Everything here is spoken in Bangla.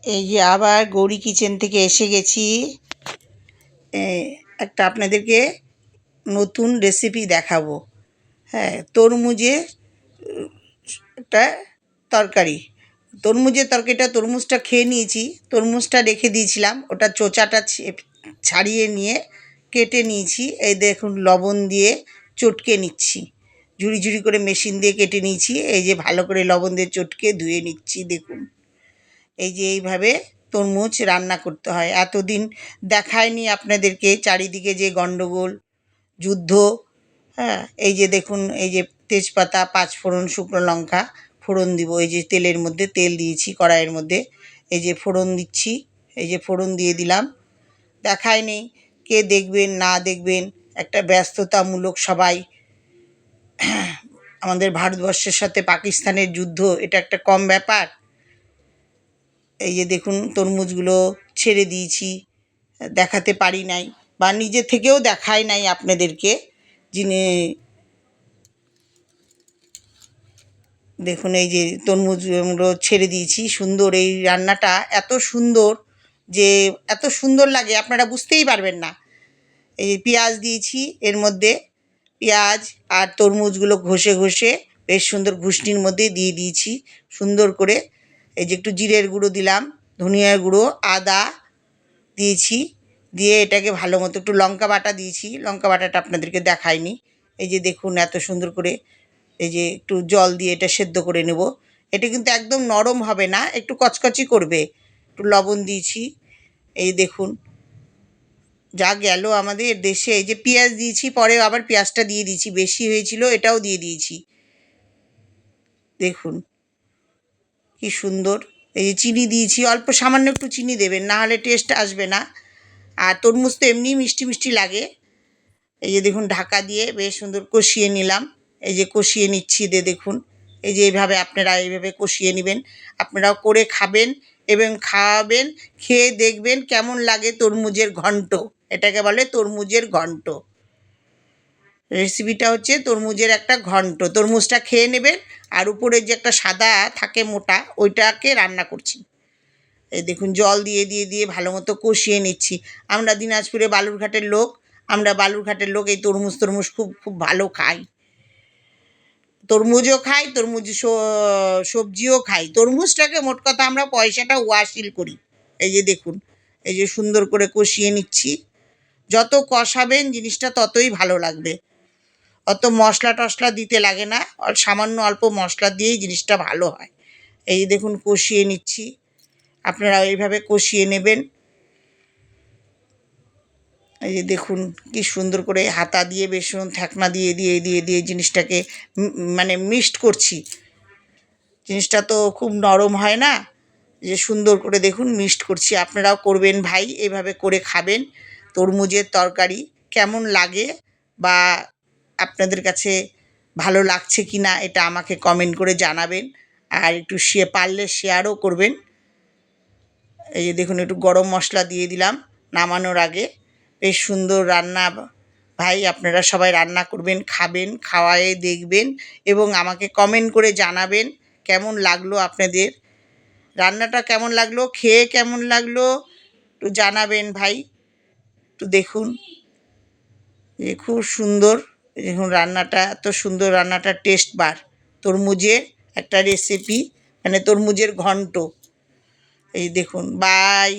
এই যে আবার গৌরী কিচেন থেকে এসে গেছি। একটা আপনাদেরকে নতুন রেসিপি দেখাবো। হ্যাঁ, তরমুজে একটা তরকারি। তরমুজটা খেয়ে নিয়েছি, তরমুজটা রেখে দিয়েছিলাম, ওটা চোচাটা ছাড়িয়ে নিয়ে কেটে নিয়েছি। এই দেখুন লবণ দিয়ে চটকে নিচ্ছি, ঝুড়ি ঝুড়ি করে মেশিন দিয়ে কেটে নিয়েছি। এই যে ভালো করে লবণ দিয়ে চটকে ধুয়ে নিচ্ছি। দেখুন এই যে এইভাবে তরমুজ রান্না করতে হয়। এতদিন দেখায়নি আপনাদেরকে, চারিদিকে যে গণ্ডগোল, যুদ্ধ। হ্যাঁ, এই যে দেখুন, এই যে তেজপাতা, পাঁচফোড়ন, শুকনো লঙ্কা ফোড়ন দিব। এই যে তেলের মধ্যে তেল দিয়েছি কড়াইয়ের মধ্যে, এই যে ফোড়ন দিচ্ছি। এই যে ফোড়ন দিয়ে দিলাম, দেখায়নি, কে দেখবেন না দেখবেন, একটা ব্যস্ততামূলক সবাই। আমাদের ভারতবর্ষের সাথে পাকিস্তানের যুদ্ধ, এটা একটা কম ব্যাপার। এই যে দেখুন তরমুজগুলো ছেড়ে দিয়েছি, দেখাতে পারি নাই বা নিজে থেকেও দেখাই নাই আপনাদেরকে। যিনি দেখুন এই যে তরমুজগুলো ছেড়ে দিয়েছি। সুন্দর এই রান্নাটা, এত সুন্দর যে এত সুন্দর লাগে আপনারা বুঝতেই পারবেন না। এই পেঁয়াজ দিয়েছি এর মধ্যে, পেঁয়াজ আর তরমুজগুলো ঘষে ঘষে বেশ সুন্দর ঘুষনির মধ্যে দিয়ে দিয়েছি সুন্দর করে। এই যে একটু জিরের গুঁড়ো দিলাম, ধনিয়ার গুঁড়ো, আদা দিয়েছি, দিয়ে এটাকে ভালো মতো, একটু লঙ্কা বাটা দিয়েছি, লঙ্কা বাটাটা আপনাদেরকে দেখাইনি। এই যে দেখুন এত সুন্দর করে, এই যে একটু জল দিয়ে এটা সেদ্ধ করে নেব। এটা কিন্তু একদম নরম হবে না, একটু কচকচি করবে। একটু লবণ দিয়েছি। এই দেখুন যা গেল আমাদের দেশে। এই যে পেঁয়াজ দিয়েছি, পরে আবার পেঁয়াজটা দিয়ে দিয়েছি, বেশি হয়েছিল, এটাও দিয়ে দিয়েছি। দেখুন কি সুন্দর। এই যে চিনি দিয়েছি, অল্প সামান্য একটু চিনি দেবেন, না হলে টেস্ট আসবে না। আর তরমুজ তো এমনিই মিষ্টি মিষ্টি লাগে। এই যে দেখুন ঢাকা দিয়ে বেশ সুন্দর কষিয়ে নিলাম। এই যে কষিয়ে নিচ্ছি, দেখুন এই যে এইভাবে আপনারা এইভাবে কষিয়ে নেবেন। আপনারাও করে খাবেন এবং খাওয়াবেন, খেয়ে দেখবেন কেমন লাগে তরমুজের ঘন্ট। এটাকে বলে তরমুজের ঘন্ট। রেসিপিটা হচ্ছে তরমুজের একটা ঘন্ট। তরমুজটা খেয়ে নেবেন, আর উপরে যে একটা সাদা থাকে মোটা, ওইটাকে রান্না করছি। এই দেখুন জল দিয়ে দিয়ে দিয়ে ভালো মতো কষিয়ে নিচ্ছি। আমরা দিনাজপুরে বালুরঘাটের লোক, এই তরমুজ খুব খুব ভালো খাই। তরমুজও খাই, সবজিও খাই। তরমুজটাকে মোট কথা আমরা পয়সাটা ওয়াসিল করি। এই যে দেখুন, এই যে সুন্দর করে কষিয়ে নিচ্ছি। যত কষাবেন জিনিসটা ততই ভালো লাগবে। অত মশলা টশলা দিতে লাগে না, সামান্য অল্প মশলা দিয়েই জিনিসটা ভালো হয়। এই যে দেখুন কষিয়ে নিচ্ছি, আপনারা এইভাবে কষিয়ে নেবেন। এই যে দেখুন কি সুন্দর করে হাতা দিয়ে বেসন ঠেকনা দিয়ে দিয়ে দিয়ে দিয়ে জিনিসটাকে মানে মিক্সড করছি। জিনিসটা তো খুব নরম হয় না, যে সুন্দর করে দেখুন মিক্সড করছি। আপনারাও করবেন ভাই, এভাবে করে খাবেন। তরমুজের তরকারি কেমন লাগে বা আপনাদের কাছে ভালো লাগছে কি না, এটা আমাকে কমেন্ট করে জানাবেন। আর একটু পারলে শেয়ারও করবেন। এই যে দেখুন একটু গরম মশলা দিয়ে দিলাম নামানোর আগে। বেশ সুন্দর রান্না ভাই, আপনারা সবাই রান্না করবেন, খাবেন, খাওয়ায়ে দেখবেন এবং আমাকে কমেন্ট করে জানাবেন কেমন লাগলো আপনাদের। রান্নাটা কেমন লাগলো, খেয়ে কেমন লাগলো একটু জানাবেন ভাই। একটু দেখুন যে খুব সুন্দর। দেখুন রান্নাটা এত সুন্দর, রান্নাটা টেস্ট বার। তরমুজের একটা রেসিপি, মানে তরমুজের ঘন্ট। এই দেখুন, বাই।